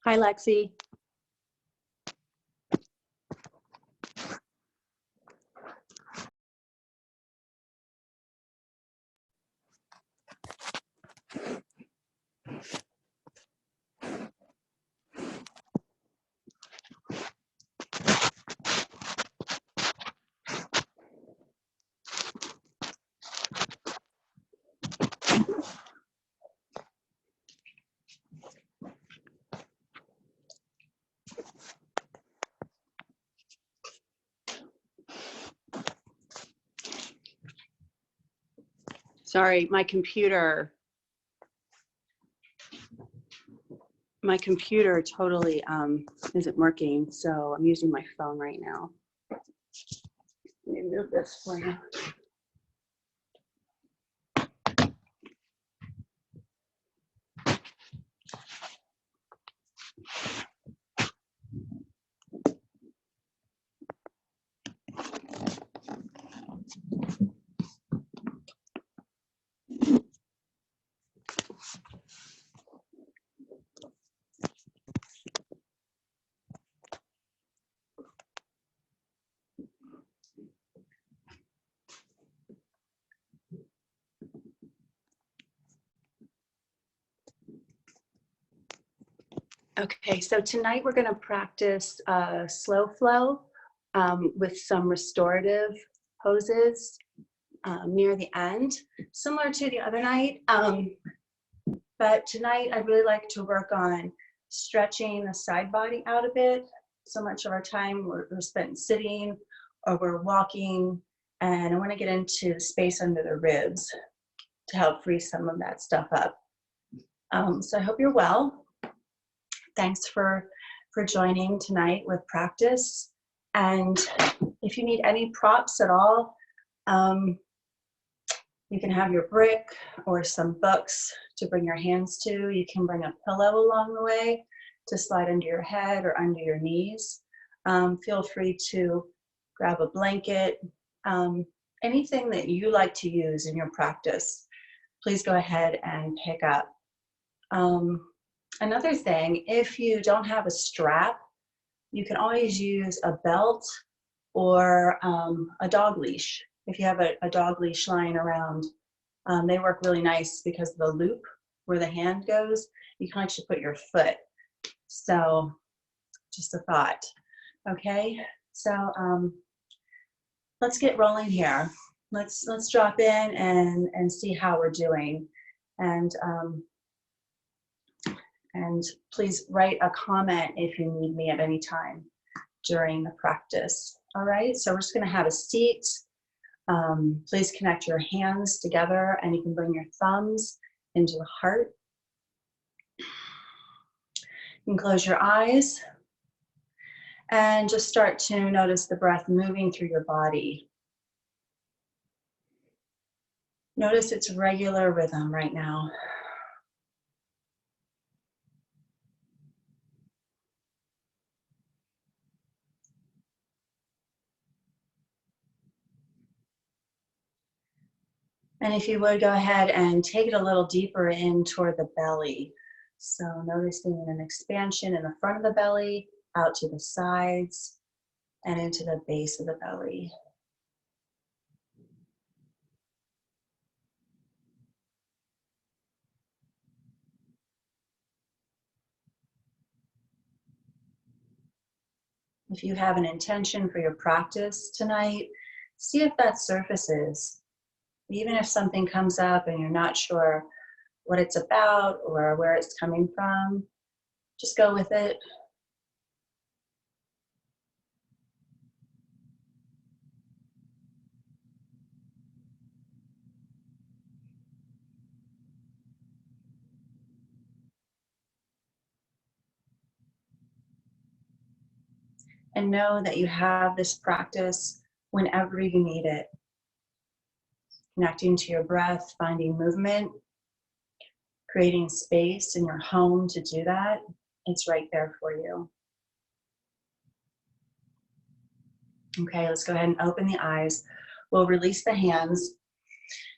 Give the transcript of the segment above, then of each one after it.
Hi, Lexi. Sorry, my computer totally isn't working, so I'm using my phone right now. Let me move this for you. Okay, so tonight we're going to practice slow flow with some restorative poses near the end, similar to the other night. But tonight I'd really like to work on stretching the side body out a bit. So much of our time we're spent sitting or we're walking, and I want to get into the space under the ribs to help free some of that stuff up. So I hope you're well. Thanks for joining tonight with practice. And if you need any props at all, you can have your brick or some books to bring your hands to. You can bring a pillow along the way to slide under your head or under your knees. Feel free to grab a blanket. Anything that you like to use in your practice, please go ahead and pick up. Another thing, if you don't have a strap, you can always use a belt or a dog leash. If you have a dog leash lying around, they work really nice because of the loop where the hand goes. You can actually put your foot. So just a thought. Okay, so let's get rolling here. Let's drop in and see how we're doing. And please write a comment if you need me at any time during the practice. All right, so we're just gonna have a seat. Please connect your hands together, and you can bring your thumbs into the heart. You can close your eyes and just start to notice the breath moving through your body. Notice its regular rhythm right now. And if you would, go ahead and take it a little deeper in toward the belly. So noticing an expansion in the front of the belly, out to the sides, and into the base of the belly. If you have an intention for your practice tonight, see if that surfaces. Even if something comes up and you're not sure what it's about or where it's coming from, just go with it. And know that you have this practice whenever you need it. Connecting to your breath, finding movement, creating space in your home to do that. It's right there for you. Okay, let's go ahead and open the eyes. We'll release the hands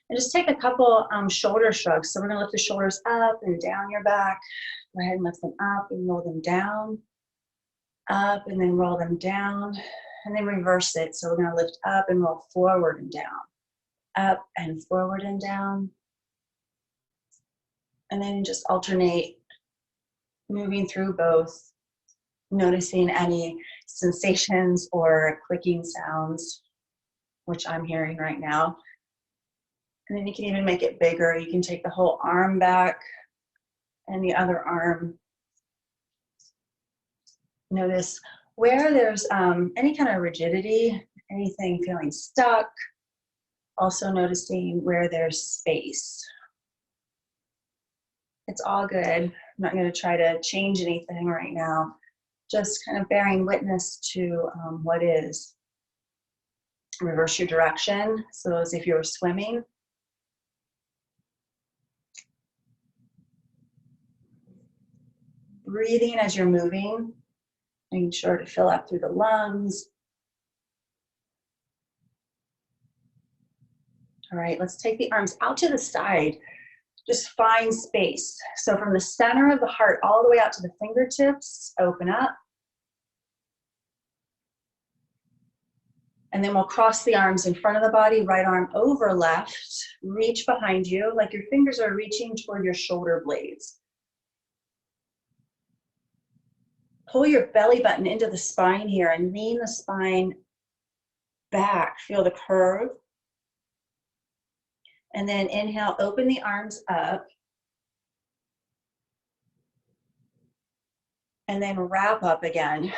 and just take a couple shoulder shrugs. So we're gonna lift the shoulders up and down your back, Go ahead and lift them up and roll them down. Up and then roll them down. And then reverse it. So we're going to lift up and roll forward and down. Up and forward and down. And then just alternate moving through both, noticing any sensations or clicking sounds, which I'm hearing right now. And then you can even make it bigger. You can take the whole arm back and the other arm. Notice where there's any kind of rigidity, anything feeling stuck. Also noticing where there's space. It's all good. I'm not going to try to change anything right now. Just kind of bearing witness to what is. Reverse your direction, so as if you were swimming. Breathing as you're moving, making sure to fill up through the lungs. All right, let's take the arms out to the side. Just find space. So from the center of the heart all the way out to the fingertips, open up. And then we'll cross the arms in front of the body, right arm over left. Reach behind you like your fingers are reaching toward your shoulder blades. Pull your belly button into the spine here and lean the spine back. Feel the curve. And then inhale, open the arms up. And then wrap up again.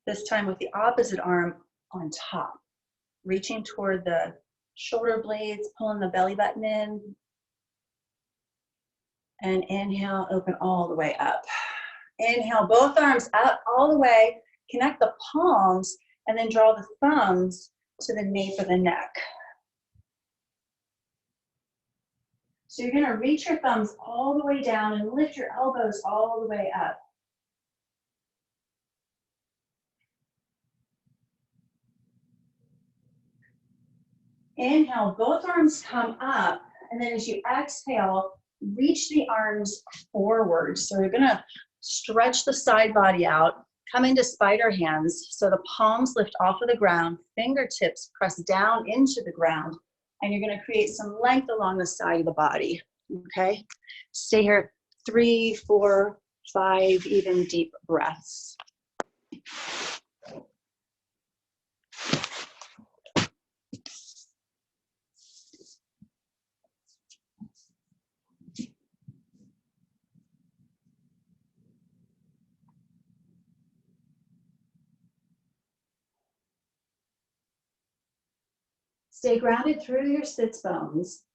This time with the opposite arm on top. Reaching toward the shoulder blades, pulling the belly button in. And inhale, open all the way up. Inhale, both arms up all the way. Connect the palms and then draw the thumbs to the nape of the neck. So you're going to reach your thumbs all the way down and lift your elbows all the way up. Inhale, both arms come up, and then as you exhale, reach the arms forward. So you're going to stretch the side body out, come into spider hands, so the palms lift off of the ground, fingertips press down into the ground, and you're going to create some length along the side of the body, okay? Stay here 3, 4, 5 even deep breaths. Stay grounded through your sits bones,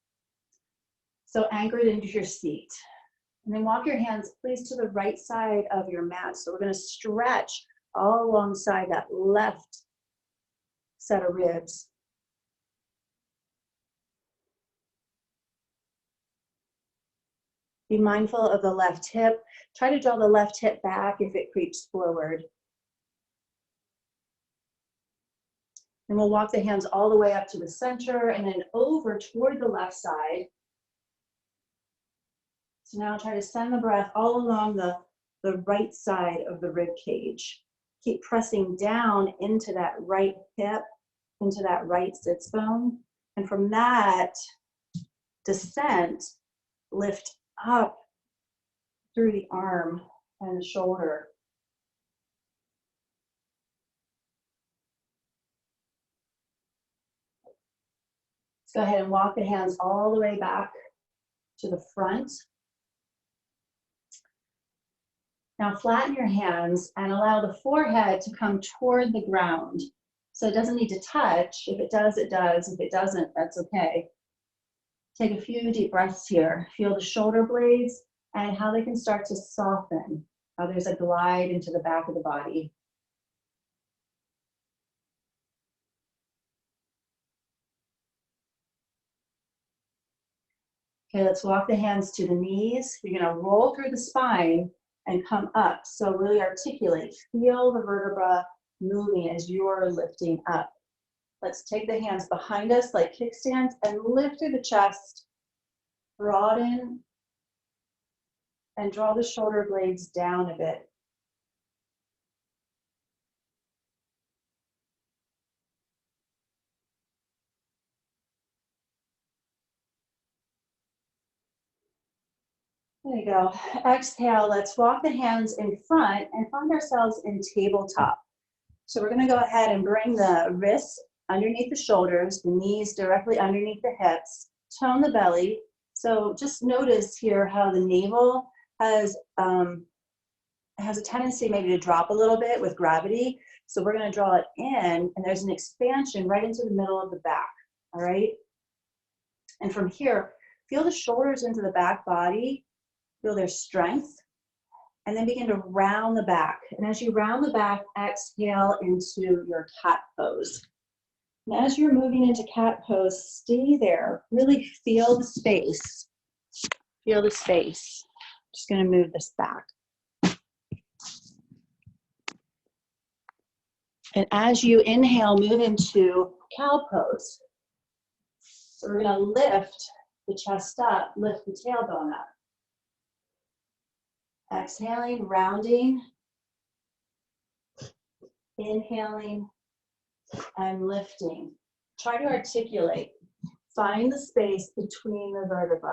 so anchored into your seat. And then walk your hands, please, to the right side of your mat. So we're going to stretch all alongside that left set of ribs. Be mindful of the left hip. Try to draw the left hip back if it creeps forward. And we'll walk the hands all the way up to the center and then over toward the left side. So now try to send the breath all along the right side of the rib cage. Keep pressing down into that right hip, into that right sits bone. And from that descent, lift up through the arm and the shoulder. Let's go ahead and walk the hands all the way back to the front. Now flatten your hands and allow the forehead to come toward the ground. So it doesn't need to touch. If it does, it does. If it doesn't, that's okay. Take a few deep breaths here. Feel the shoulder blades and how they can start to soften. How there's a glide into the back of the body. Okay, let's walk the hands to the knees. You're gonna roll through the spine and come up. So really articulate. Feel the vertebra moving as you're lifting up. Let's take the hands behind us like kickstands and lift through the chest. Broaden. And draw the shoulder blades down a bit. There you go. Exhale, let's walk the hands in front and find ourselves in tabletop. So we're gonna go ahead and bring the wrists underneath the shoulders, the knees directly underneath the hips, tone the belly. So just notice here how the navel has a tendency maybe to drop a little bit with gravity. So we're gonna draw it in, and there's an expansion right into the middle of the back, all right? And from here, feel the shoulders into the back body, feel their strength, and then begin to round the back. And as you round the back, exhale into your cat pose. And as you're moving into cat pose, stay there. Really feel the space. Feel the space. Just gonna move this back. And as you inhale, move into cow pose. So we're gonna lift the chest up, lift the tailbone up. Exhaling, rounding, inhaling, and lifting. Try to articulate. Find the space between the vertebrae.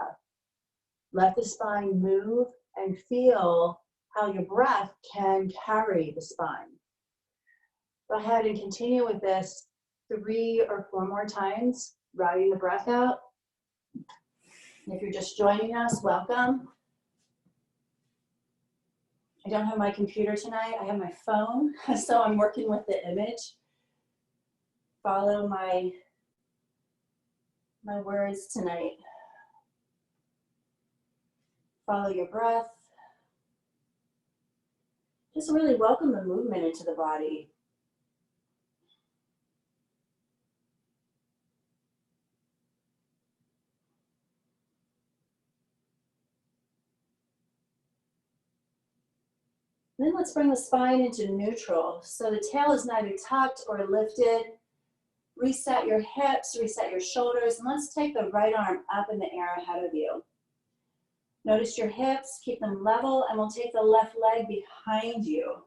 Let the spine move and feel how your breath can carry the spine. Go ahead and continue with this 3 or 4 more times, riding the breath out. And if you're just joining us, welcome. I don't have my computer tonight, I have my phone, so I'm working with the image. Follow my words tonight. Follow your breath. Just really welcome the movement into the body. Then let's bring the spine into neutral. So the tail is neither tucked or lifted. Reset your hips, reset your shoulders, and let's take the right arm up in the air ahead of you. Notice your hips, keep them level, and we'll take the left leg behind you.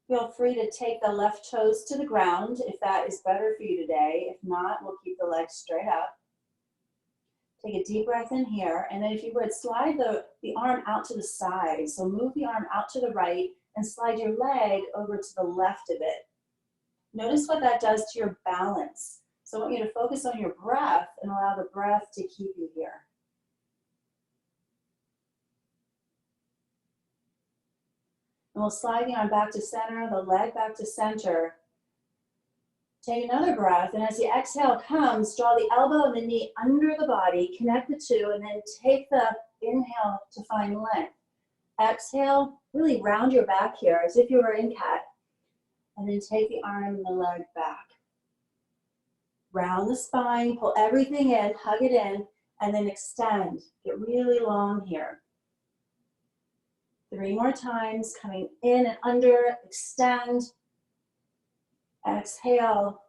Feel free to take the left toes to the ground if that is better for you today. If not, we'll keep the legs straight up. Take a deep breath in here, and then if you would, slide the arm out to the side. So move the arm out to the right and slide your leg over to the left of it. Notice what that does to your balance. So I want you to focus on your breath and allow the breath to keep you here. And we'll slide the arm back to center, the leg back to center. Take another breath, and as the exhale comes, draw the elbow and the knee under the body, connect the two, and then take the inhale to find length. Exhale, really round your back here as if you were in cat, and then take the arm and the leg back. Round the spine, pull everything in, hug it in, and then extend. Get really long here. 3 more times, coming in and under, extend. Exhale,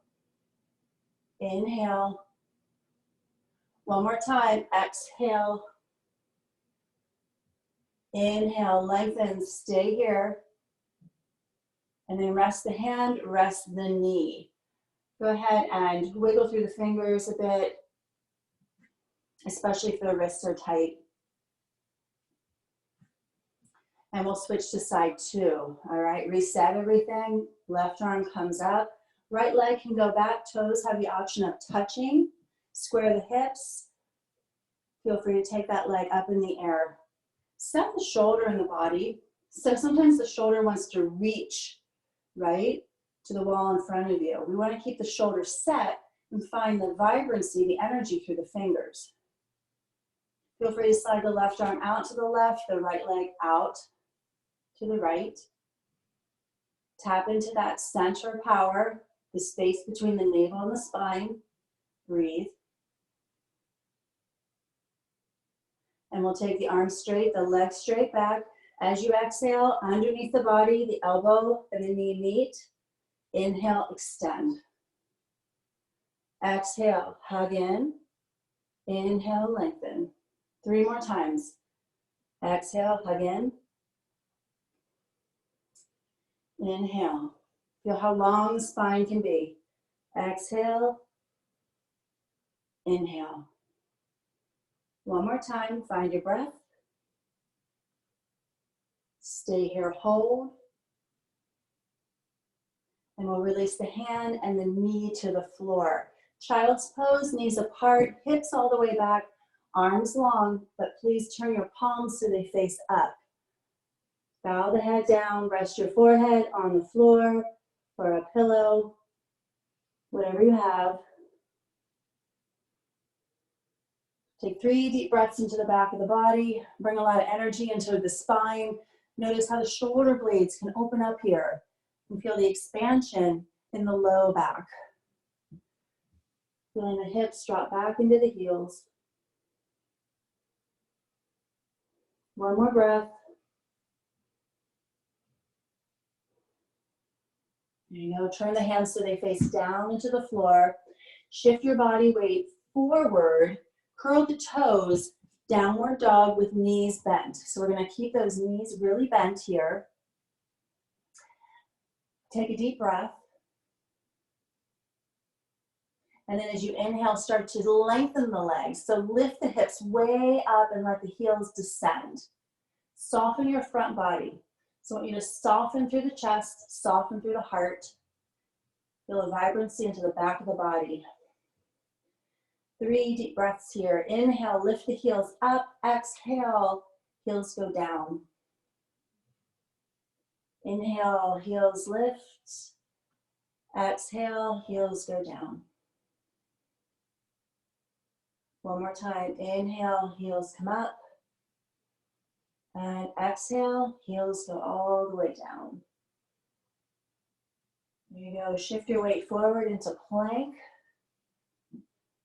inhale. 1 more time, exhale. Inhale, lengthen, stay here. And then rest the hand, rest the knee. Go ahead and wiggle through the fingers a bit, especially if the wrists are tight. And we'll switch to side 2, all right? Reset everything, left arm comes up, right leg can go back, toes have the option of touching, square the hips. Feel free to take that leg up in the air. Set the shoulder in the body. So sometimes the shoulder wants to reach, right, to the wall in front of you. We want to keep the shoulder set and find the vibrancy, the energy through the fingers. Feel free to slide the left arm out to the left, the right leg out to the right. Tap into that center power, the space between the navel and the spine. Breathe. And we'll take the arm straight, the leg straight back. As you exhale, underneath the body, the elbow and the knee meet. Inhale, extend. Exhale, hug in. Inhale, lengthen. 3 more times. Exhale, hug in. Inhale. Feel how long the spine can be. Exhale. Inhale. One more time, find your breath. Stay here, hold. And we'll release the hand and the knee to the floor. Child's pose, knees apart, hips all the way back, arms long, but please turn your palms so they face up. Bow the head down, rest your forehead on the floor or a pillow, whatever you have. Take 3 deep breaths into the back of the body. Bring a lot of energy into the spine. Notice how the shoulder blades can open up here and feel the expansion in the low back. Feeling the hips drop back into the heels. One more breath. There you go. Turn the hands so they face down into the floor. Shift your body weight forward. Curl the toes, downward dog with knees bent. So we're going to keep those knees really bent here. Take a deep breath. And then as you inhale, start to lengthen the legs. So lift the hips way up and let the heels descend. Soften your front body. So I want you to soften through the chest, soften through the heart. Feel a vibrancy into the back of the body. 3 deep breaths here. Inhale, lift the heels up. Exhale, heels go down. Inhale, heels lift. Exhale, heels go down. One more time. Inhale, heels come up. And exhale, heels go all the way down. There you go. Shift your weight forward into plank.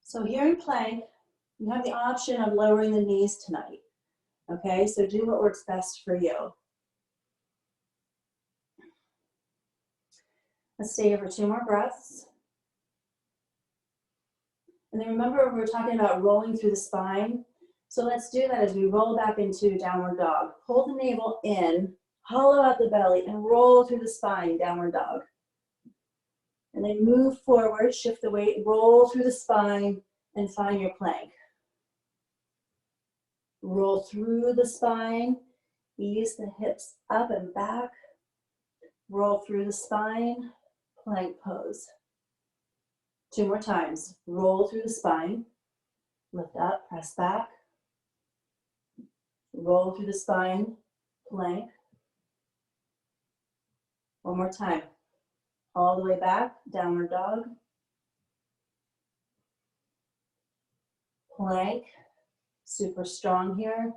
So here in plank, you have the option of lowering the knees tonight. Okay, so do what works best for you. Let's stay here for 2 more breaths. And then remember, we were talking about rolling through the spine. So let's do that as we roll back into downward dog. Hold the navel in, hollow out the belly, and roll through the spine, downward dog. And then move forward, shift the weight, roll through the spine, and find your plank. Roll through the spine, ease the hips up and back. Roll through the spine, plank pose. 2 more times. Roll through the spine, lift up, press back. Roll through the spine, plank. One more time. All the way back, downward dog. Plank, super strong here.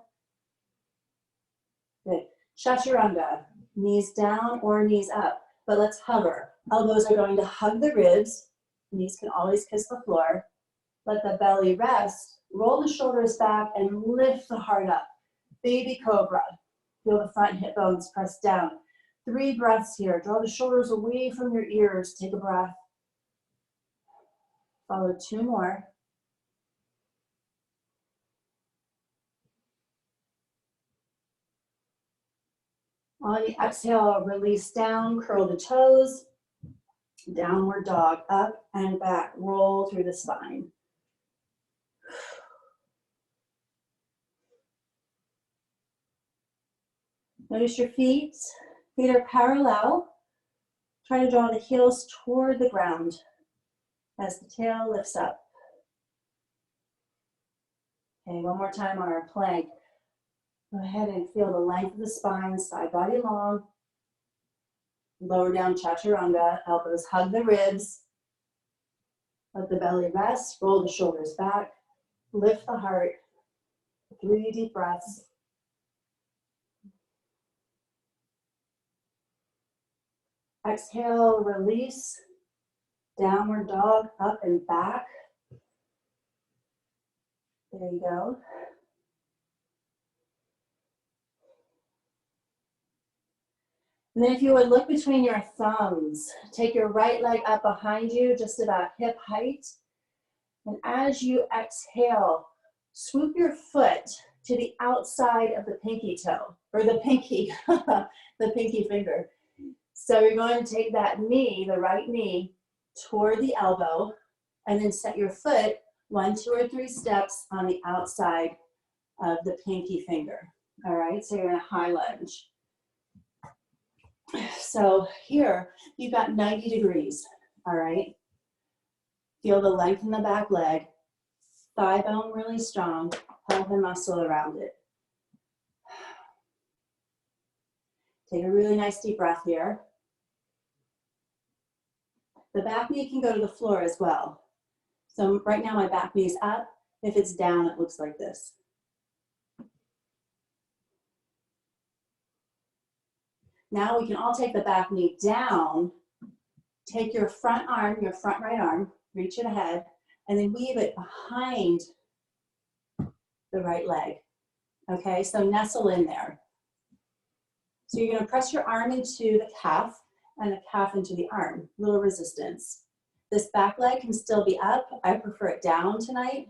Good. Chaturanga, knees down or knees up, but let's hover. Elbows are going to hug the ribs. Knees can always kiss the floor. Let the belly rest. Roll the shoulders back and lift the heart up. Baby cobra. Feel the front hip bones press down. 3 breaths here. Draw the shoulders away from your ears. Take a breath. Follow 2 more. On the exhale, release down, curl the toes. Downward dog, up and back. Roll through the spine. Notice your feet. Feet are parallel. Try to draw the heels toward the ground as the tail lifts up. Okay, one more time on our plank. Go ahead and feel the length of the spine, side body long. Lower down chaturanga, elbows hug the ribs. Let the belly rest, roll the shoulders back. Lift the heart. 3 deep breaths. Exhale, release. Downward dog, up and back. There you go. And then if you would look between your thumbs, take your right leg up behind you, just about hip height. And as you exhale, swoop your foot to the outside of the pinky toe, or the pinky, the pinky finger. So you're going to take that knee, the right knee, toward the elbow, and then set your foot 1, 2, or 3 steps on the outside of the pinky finger. All right, so you're in a high lunge. So here, you've got 90 degrees, all right? Feel the length in the back leg, thigh bone really strong, pelvic muscle around it. Take a really nice deep breath here. The back knee can go to the floor as well. So right now my back knee is up. If it's down, it looks like this. Now we can all take the back knee down. Take your front arm, your front right arm, reach it ahead, and then weave it behind the right leg. Okay, so nestle in there. So you're gonna press your arm into the calf and the calf into the arm, little resistance. This back leg can still be up. I prefer it down tonight.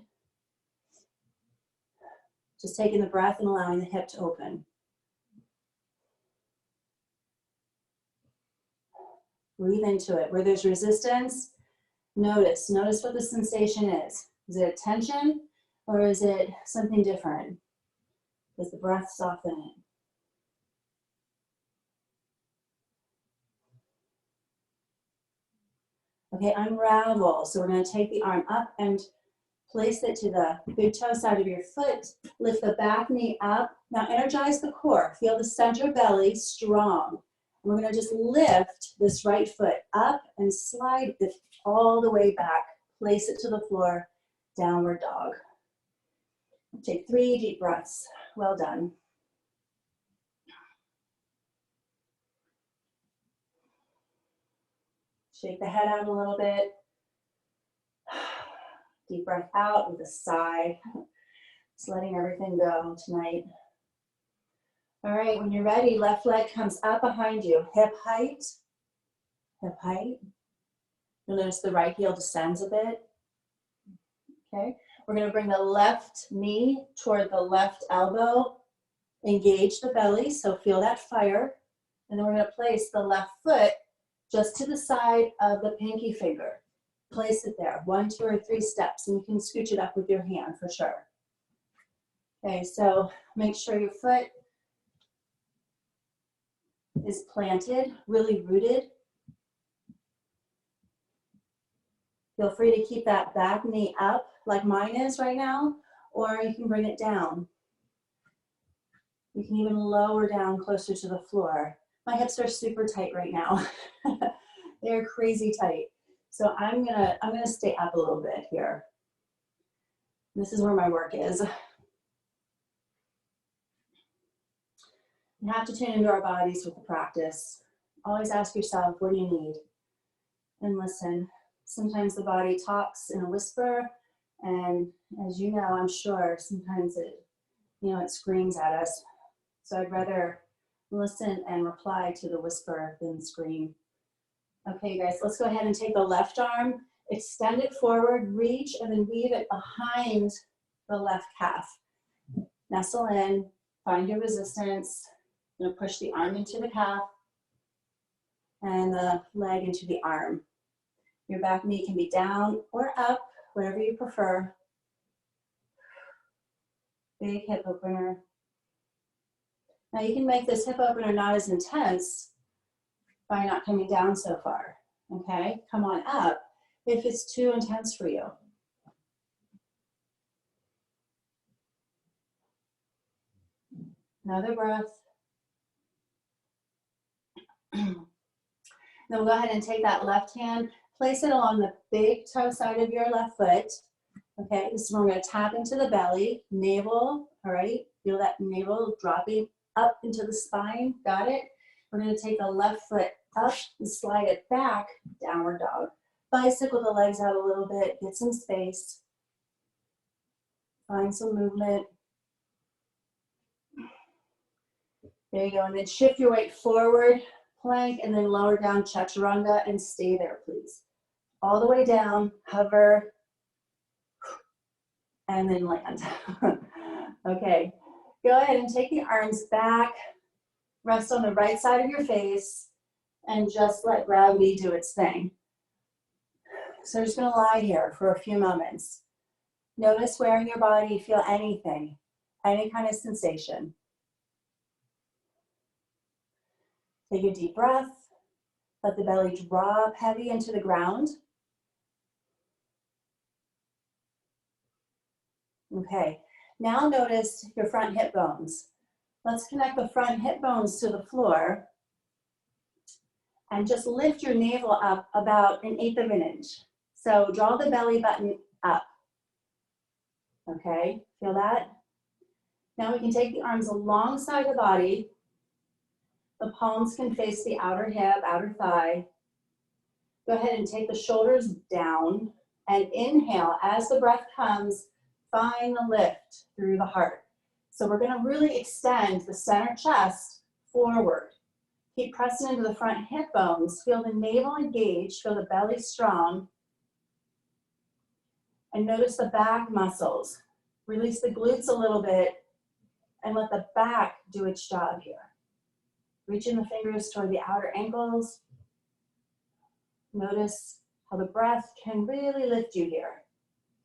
Just taking the breath and allowing the hip to open. Breathe into it. Where there's resistance, notice what the sensation is. Is it a tension or is it something different? Does the breath soften it? Okay, unravel. So we're going to take the arm up and place it to the big toe side of your foot. Lift the back knee up. Now energize the core. Feel the center belly strong. We're going to just lift this right foot up and slide it all the way back. Place it to the floor, downward dog. Take 3 deep breaths. Well done. Shake the head out a little bit. Deep breath out with a sigh. Just letting everything go tonight. All right, when you're ready, left leg comes up behind you. Hip height, hip height. You'll notice the right heel descends a bit. Okay, we're gonna bring the left knee toward the left elbow. Engage the belly, so feel that fire. And then we're gonna place the left foot just to the side of the pinky finger. Place it there, 1, 2, or 3 steps, and you can scooch it up with your hand for sure. Okay, so make sure your foot is planted, really rooted. Feel free to keep that back knee up like mine is right now, or you can bring it down. You can even lower down closer to the floor. My hips are super tight right now. They're crazy tight. So I'm gonna stay up a little bit here. This is where my work is. You have to tune into our bodies with the practice. Always ask yourself, what do you need? And listen. Sometimes the body talks in a whisper, and as you know, I'm sure, sometimes it screams at us. So I'd rather listen and reply to the whisper than scream. Okay, guys, let's go ahead and take the left arm, extend it forward, reach, and then weave it behind the left calf. Nestle in, find your resistance. You're gonna push the arm into the calf and the leg into the arm. Your back knee can be down or up, whatever you prefer. Big hip opener. Now you can make this hip opener not as intense by not coming down so far, okay? Come on up if it's too intense for you. Another breath. Then we'll go ahead and take that left hand, place it along the big toe side of your left foot. Okay, this is where we're going to tap into the belly, navel, all right? Feel that navel dropping up into the spine, got it? We're going to take the left foot up and slide it back, downward dog. Bicycle the legs out a little bit, get some space. Find some movement. There you go, and then shift your weight forward, plank, and then lower down chaturanga, and stay there, please. All the way down, hover, and then land. Okay, Go ahead and take the arms back, rest on the right side of your face, and just let gravity do its thing. So you're just gonna lie here for a few moments. Notice where in your body you feel anything, any kind of sensation. Take a deep breath. Let the belly drop heavy into the ground. Okay, now notice your front hip bones. Let's connect the front hip bones to the floor and just lift your navel up about 1/8 of an inch. So draw the belly button up. Okay, feel that? Now we can take the arms alongside the body. The palms can face the outer hip, outer thigh. Go ahead and take the shoulders down and inhale. As the breath comes, find the lift through the heart. So we're gonna really extend the center chest forward. Keep pressing into the front hip bones. Feel the navel engage, feel the belly strong. And notice the back muscles. Release the glutes a little bit and let the back do its job here. Reaching the fingers toward the outer ankles. Notice how the breath can really lift you here.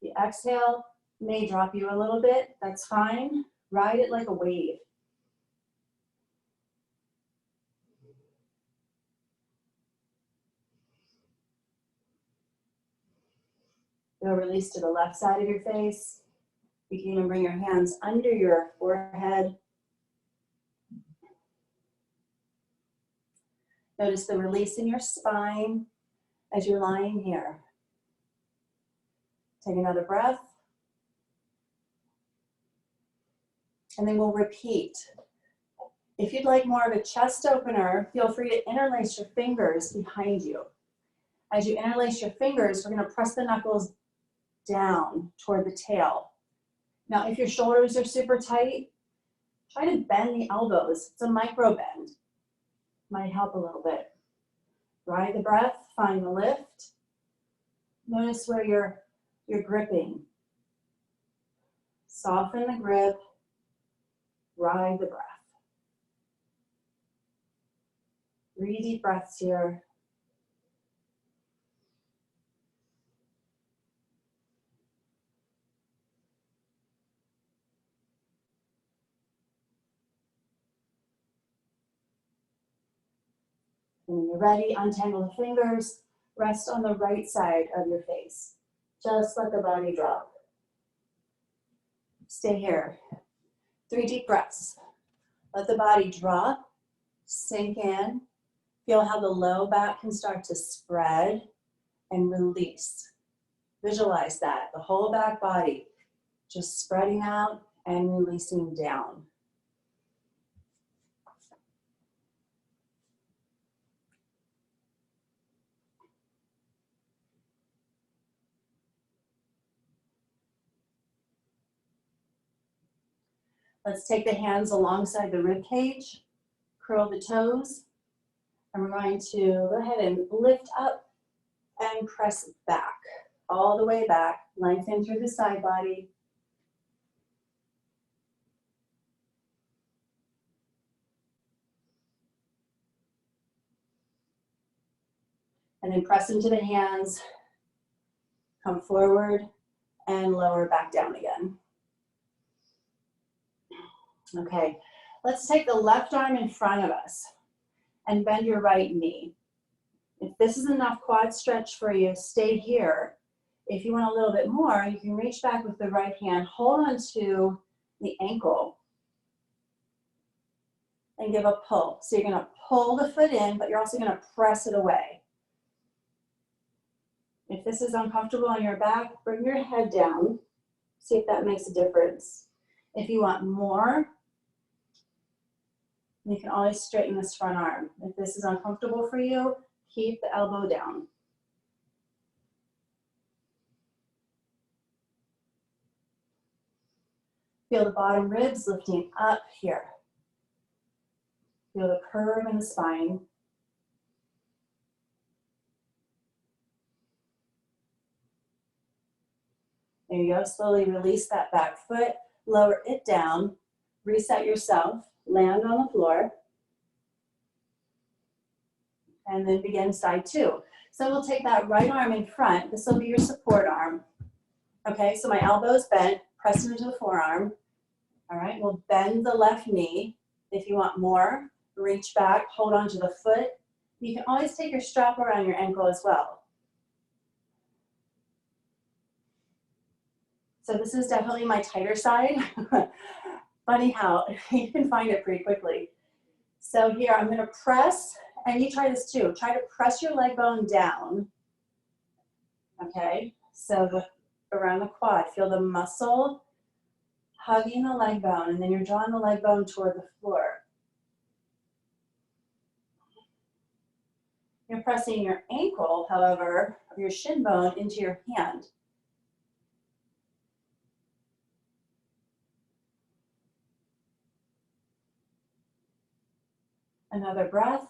The exhale may drop you a little bit, that's fine. Ride it like a wave. You'll release to the left side of your face. You can even bring your hands under your forehead. Notice the release in your spine as you're lying here. Take another breath. And then we'll repeat. If you'd like more of a chest opener, feel free to interlace your fingers behind you. As you interlace your fingers, we're gonna press the knuckles down toward the tail. Now, if your shoulders are super tight, try to bend the elbows. It's a micro bend. Might help a little bit. Ride the breath, find the lift. Notice where you're gripping. Soften the grip, ride the breath. 3 deep breaths here. And when you're ready, untangle the fingers, rest on the right side of your face. Just let the body drop. Stay here. 3 deep breaths. Let the body drop, sink in. Feel how the low back can start to spread and release. Visualize that, the whole back body just spreading out and releasing down. Let's take the hands alongside the rib cage, curl the toes, and we're going to go ahead and lift up and press back, all the way back, lengthen through the side body. And then press into the hands, come forward, and lower back down again. Okay, let's take the left arm in front of us and bend your right knee. If this is enough quad stretch for you, stay here. If you want a little bit more, you can reach back with the right hand, hold on to the ankle, and give a pull. So you're gonna pull the foot in, but you're also gonna press it away. If this is uncomfortable on your back, bring your head down. See if that makes a difference. If you want more, you can always straighten this front arm. If this is uncomfortable for you, keep the elbow down. Feel the bottom ribs lifting up here. Feel the curve in the spine. There you go, slowly release that back foot, lower it down, reset yourself, land on the floor, and then begin side two. So we'll take that right arm in front. This will be your support arm. Okay, so my elbow's bent, press into the forearm. All right, we'll bend the left knee. If you want more, reach back, hold on to the foot. You can always take your strap around your ankle as well. So this is definitely my tighter side. Funny how you can find it pretty quickly. So here I'm gonna press, and you try this too. Try to press your leg bone down. Okay, so around the quad, feel the muscle hugging the leg bone, and then you're drawing the leg bone toward the floor. You're pressing your ankle, however, or your shin bone into your hand. Another breath.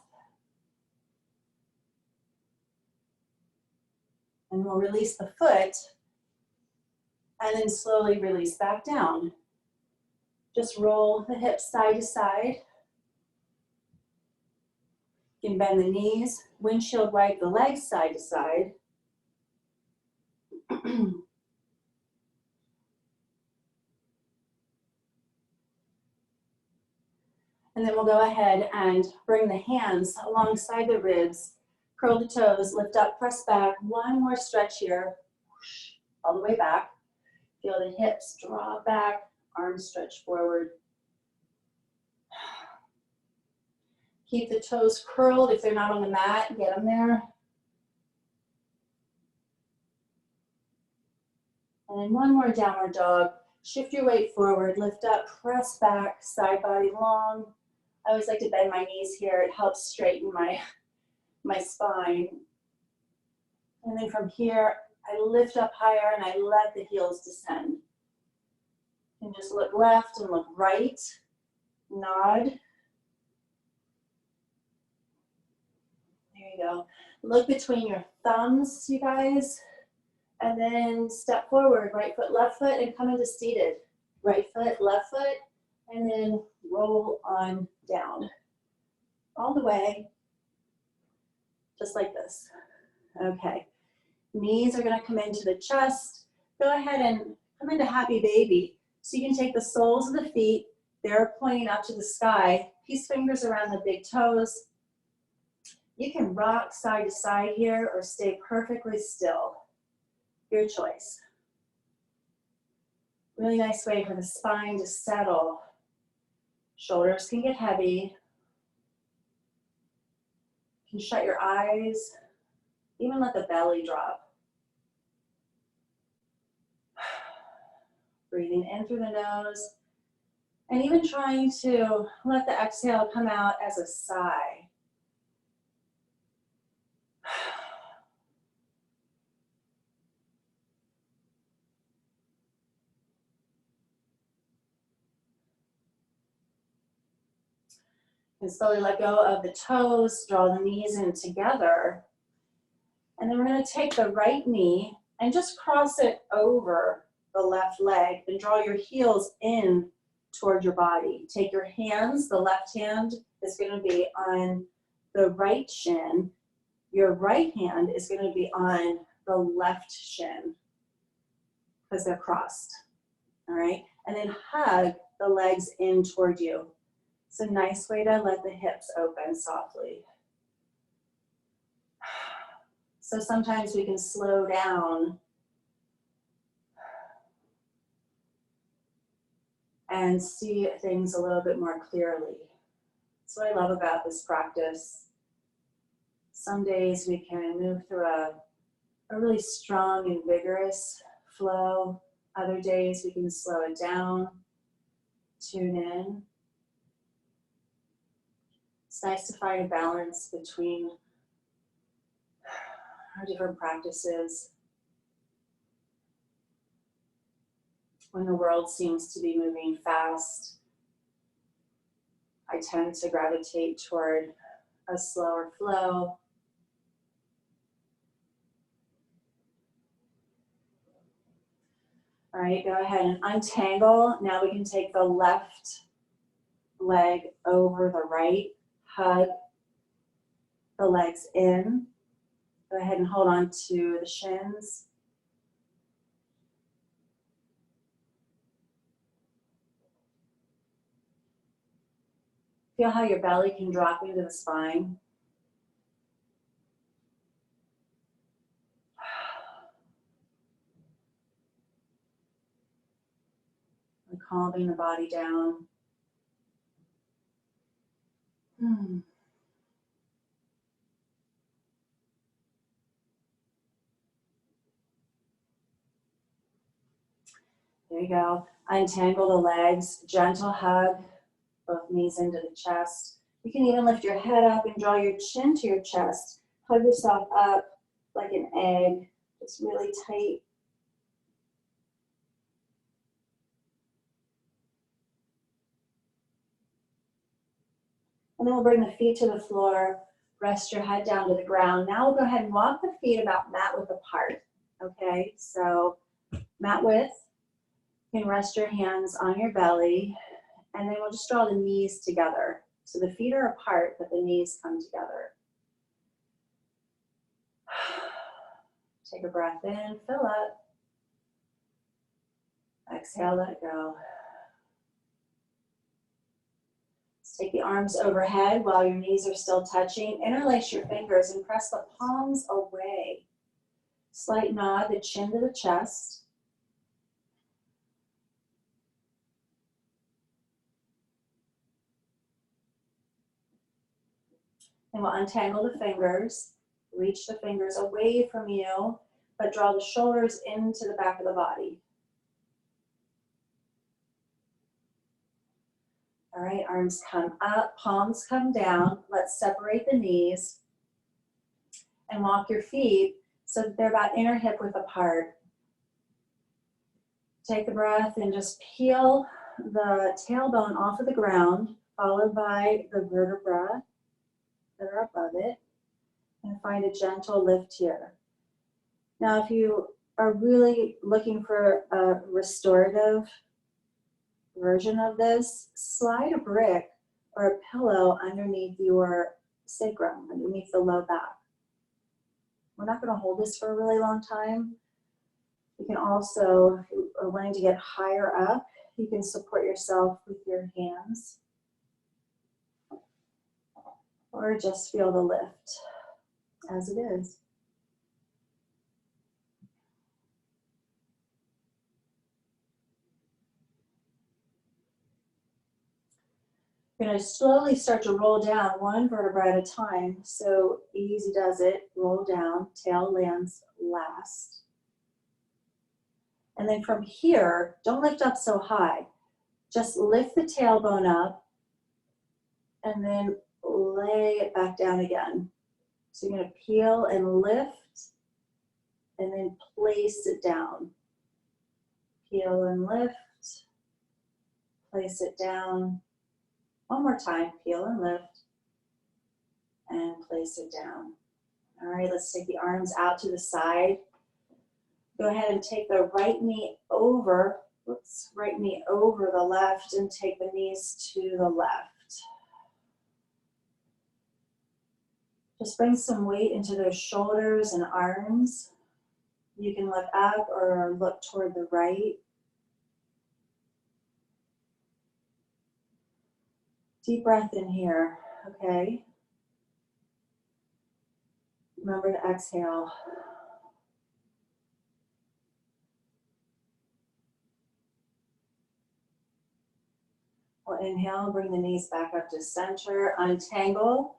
And we'll release the foot and then slowly release back down. Just roll the hips side to side. You can bend the knees, windshield wipe the legs side to side. And then we'll go ahead and bring the hands alongside the ribs, curl the toes, lift up, press back. One more stretch here, all the way back. Feel the hips draw back, arms stretch forward. Keep the toes curled. If they're not on the mat, get them there. And then one more downward dog. Shift your weight forward, lift up, press back, side body long. I always like to bend my knees here. It helps straighten my spine. And then from here, I lift up higher and I let the heels descend. And just look left and look right. Nod. There you go. Look between your thumbs, you guys. And then step forward, right foot, left foot, and come into seated. Right foot, left foot, and then roll on down. All the way, just like this. Okay. Knees are gonna come into the chest. Go ahead and come into happy baby. So you can take the soles of the feet, they're pointing up to the sky. Peace fingers around the big toes. You can rock side to side here or stay perfectly still. Your choice. Really nice way for the spine to settle. Shoulders can get heavy. You can shut your eyes. Even let the belly drop. Breathing in through the nose. And even trying to let the exhale come out as a sigh. And slowly let go of the toes, draw the knees in together. And then we're going to take the right knee and just cross it over the left leg and draw your heels in toward your body. Take your hands, the left hand is going to be on the right shin. Your right hand is going to be on the left shin because they're crossed. All right. And then hug the legs in toward you. It's a nice way to let the hips open softly. So sometimes we can slow down and see things a little bit more clearly. That's what I love about this practice. Some days we can move through a really strong and vigorous flow. Other days we can slow it down, tune in. It's nice to find a balance between our different practices. When the world seems to be moving fast, I tend to gravitate toward a slower flow. All right, go ahead and untangle. Now we can take the left leg over the right. Hug the legs in. Go ahead and hold on to the shins. Feel how your belly can drop into the spine. And calming the body down. There you go. Untangle the legs, gentle hug, both knees into the chest. You can even lift your head up and draw your chin to your chest. Hug yourself up like an egg, just really tight. And then we'll bring the feet to the floor, rest your head down to the ground. Now we'll go ahead and walk the feet about mat width apart, okay? So mat width, you can rest your hands on your belly, and then we'll just draw the knees together. So the feet are apart, but the knees come together. Take a breath in, fill up. Exhale, let it go. Take the arms overhead while your knees are still touching. Interlace your fingers and press the palms away. Slight nod, the chin to the chest. And we'll untangle the fingers. Reach the fingers away from you, but draw the shoulders into the back of the body. All right, arms come up, palms come down. Let's separate the knees and walk your feet so that they're about inner hip width apart. Take a breath and just peel the tailbone off of the ground, followed by the vertebra that are above it, and find a gentle lift here. Now, if you are really looking for a restorative version of this, slide a brick or a pillow underneath your sacrum, underneath the low back. We're not going to hold this for a really long time. You can also, if you are wanting to get higher up, you can support yourself with your hands or just feel the lift as it is. You're going to slowly start to roll down one vertebra at a time. So easy does it. Roll down, tail lands last. And then from here, don't lift up so high. Just lift the tailbone up and then lay it back down again. So you're going to peel and lift and then place it down. Peel and lift, place it down. One more time, peel and lift, and place it down. All right, let's take the arms out to the side. Go ahead and take the right knee over, right knee over the left, and take the knees to the left. Just bring some weight into those shoulders and arms. You can look up or look toward the right. Deep breath in here, okay? Remember to exhale. We'll inhale, bring the knees back up to center, untangle.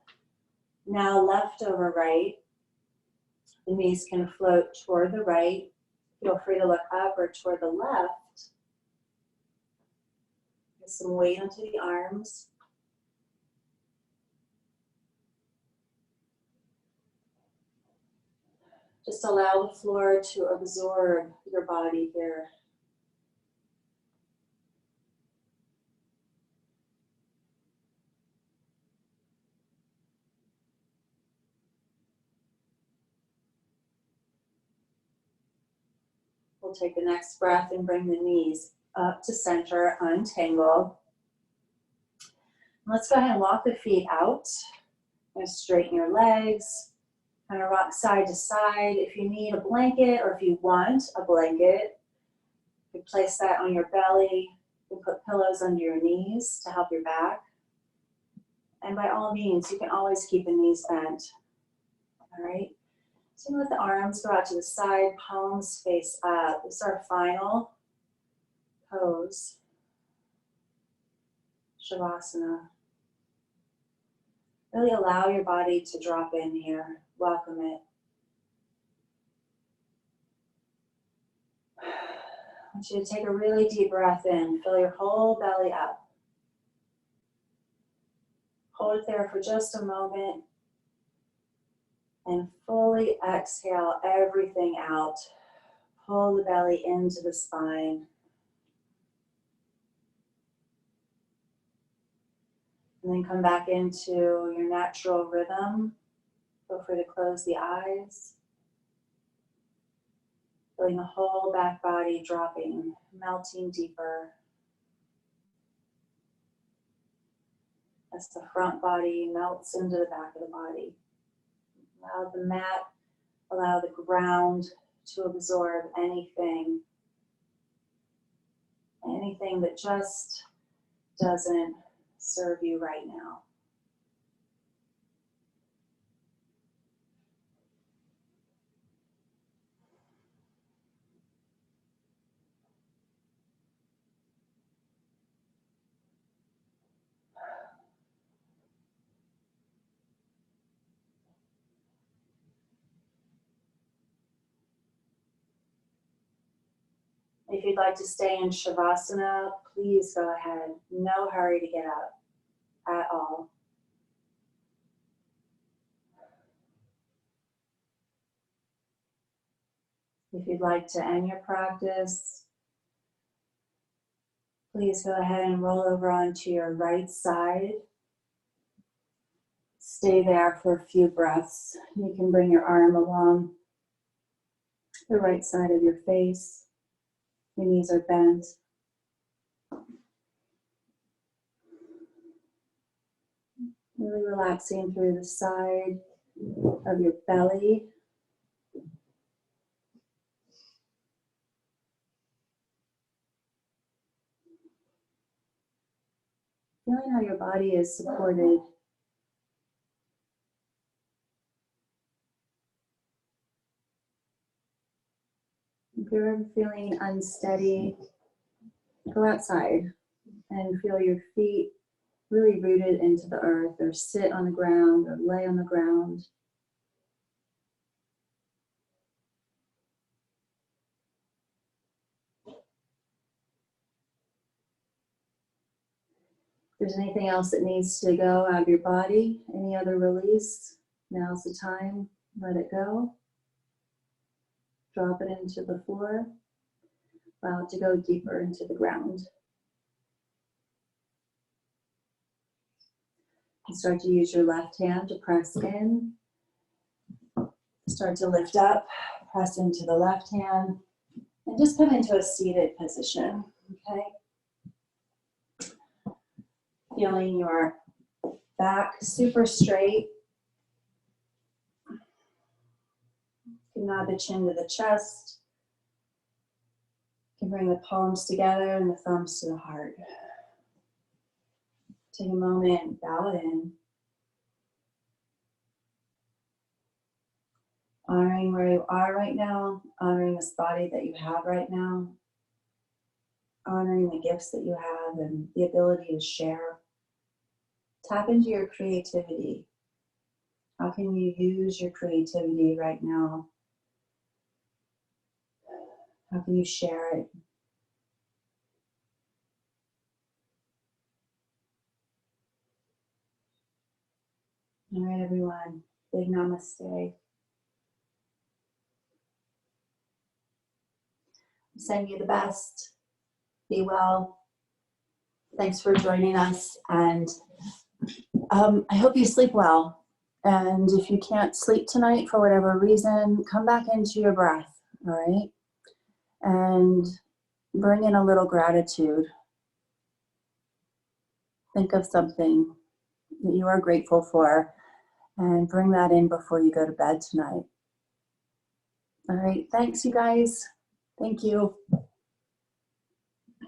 Now left over right. The knees can float toward the right. Feel free to look up or toward the left. Get some weight onto the arms. Just allow the floor to absorb your body here. We'll take the next breath and bring the knees up to center, untangle. Let's go ahead and walk the feet out. You're gonna straighten your legs, kind of rock side to side. If you need a blanket or if you want a blanket, you can place that on your belly. You can put pillows under your knees to help your back. And by all means, you can always keep the knees bent. All right. So let the arms go out to the side, palms face up. This is our final pose. Shavasana. Really allow your body to drop in here. Welcome it. I want you to take a really deep breath in. Fill your whole belly up. Hold it there for just a moment. And fully exhale everything out. Pull the belly into the spine. And then come back into your natural rhythm. Feel free to close the eyes. Feeling the whole back body dropping, melting deeper. As the front body melts into the back of the body. Allow the mat, allow the ground to absorb anything that just doesn't serve you right now. If you'd like to stay in Shavasana, please go ahead. No hurry to get up at all. If you'd like to end your practice, please go ahead and roll over onto your right side. Stay there for a few breaths. You can bring your arm along the right side of your face. Your knees are bent. Really relaxing through the side of your belly. Feeling how your body is supported. If you're ever feeling unsteady, go outside and feel your feet really rooted into the earth, or sit on the ground or lay on the ground. If there's anything else that needs to go out of your body, any other release, now's the time. Let it go. Drop it into the floor. Allow it to go deeper into the ground. And start to use your left hand to press in. Start to lift up, press into the left hand, and just come into a seated position, okay? Feeling your back super straight. You can nod the chin to the chest. You can bring the palms together and the thumbs to the heart. Take a moment, bow it in. Honoring where you are right now, honoring this body that you have right now, honoring the gifts that you have and the ability to share. Tap into your creativity. How can you use your creativity right now? How can you share it? All right, everyone. Big namaste. Send you the best. Be well. Thanks for joining us, and I hope you sleep well. And if you can't sleep tonight for whatever reason, come back into your breath, all right? And bring in a little gratitude. Think of something that you are grateful for, and bring that in before you go to bed tonight. All right, thanks you guys. Thank you.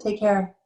Take care.